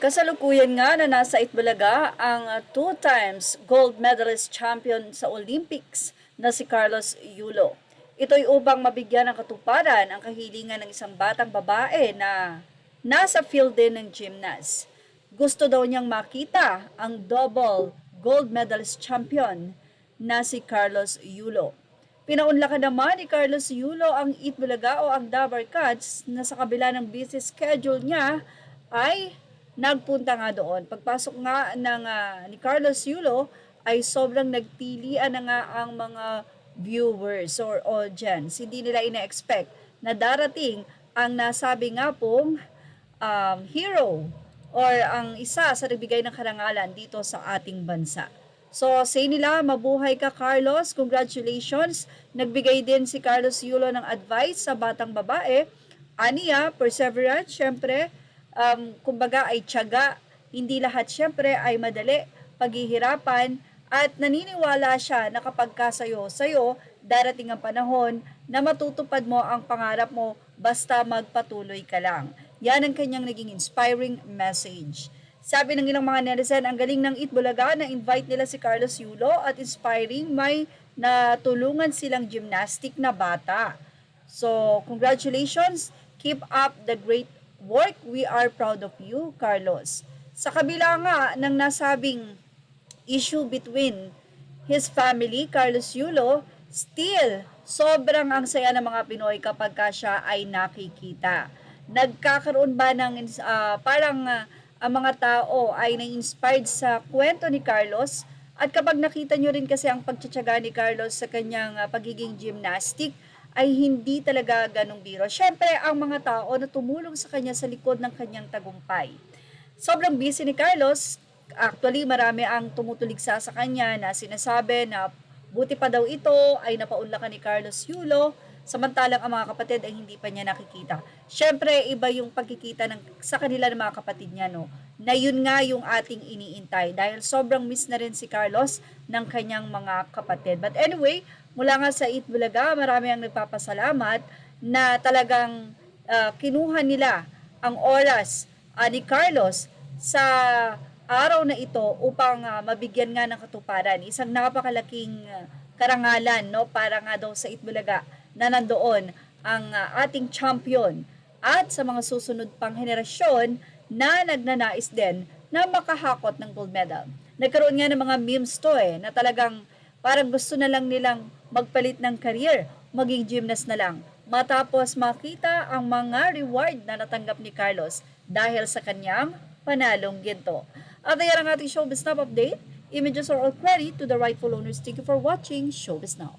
Kasalukuyan nga na nasa Itbulaga ang two times gold medalist champion sa Olympics na si Carlos Yulo. Ito'y upang mabigyan ng katuparan ang kahilingan ng isang batang babae na nasa field din ng gymnast. Gusto daw niyang makita ang double gold medalist champion na si Carlos Yulo. Pinaunlakan naman ni Carlos Yulo ang Itbulaga o ang Dabar Cats na sa kabila ng busy schedule niya ay nagpunta nga doon. Pagpasok nga ni Carlos Yulo ay sobrang nagtilian na nga ang mga viewers or audience. Hindi nila ina-expect na darating ang nasabi nga pong hero or ang isa sa nagbigay ng karangalan dito sa ating bansa. So, say nila, mabuhay ka Carlos, congratulations. Nagbigay din si Carlos Yulo ng advice sa batang babae. Aniya, perseverance, syempre, kumbaga ay tiyaga. Hindi lahat syempre ay madali, paghihirapan, at naniniwala siya na kapag kasayo, darating ang panahon na matutupad mo ang pangarap mo basta magpatuloy ka lang. Yan ang kanyang naging inspiring message. Sabi ng ilang mga netizen, ang galing ng Itbulaga na invite nila si Carlos Yulo at inspiring may natulungan silang gymnastic na bata. So, congratulations. Keep up the great work. We are proud of you, Carlos. Sa kabila nga ng nasabing issue between his family, Carlos Yulo, still, sobrang ang saya ng mga Pinoy kapag siya ay nakikita. Nagkakaroon ba ng ang mga tao ay na-inspired sa kwento ni Carlos at kapag nakita nyo rin kasi ang pagtsatsaga ni Carlos sa kanyang pagiging gymnastic ay hindi talaga ganong biro. Siyempre, ang mga tao na tumulong sa kanya sa likod ng kanyang tagumpay. Sobrang busy ni Carlos. Actually, marami ang tumutuligsa sa kanya na sinasabi na buti pa daw ito ay napaunlakan ni Carlos Yulo, samantalang ang mga kapatid ay hindi pa niya nakikita. Siyempre, iba yung pagkikita sa kanila ng mga kapatid niya, no? Na yun nga yung ating iniintay dahil sobrang miss na rin si Carlos ng kanyang mga kapatid. But anyway, mula nga sa Itbulaga, marami ang nagpapasalamat na talagang kinuha nila ang oras ni Carlos sa araw na ito upang mabigyan nga ng katuparan. Isang napakalaking karangalan, no, para nga daw sa Itbulaga na nandoon ang ating champion at sa mga susunod pang henerasyon na nagnanais din na makahakot ng gold medal. Nagkaroon nga ng mga memes to na talagang parang gusto na lang nilang magpalit ng career, maging gymnast na lang, matapos makita ang mga reward na natanggap ni Carlos dahil sa kanyang panalong ginto. At ayan ang ating Showbiz Now update. Images are all credit to the rightful owners. Thank you for watching Showbiz Now.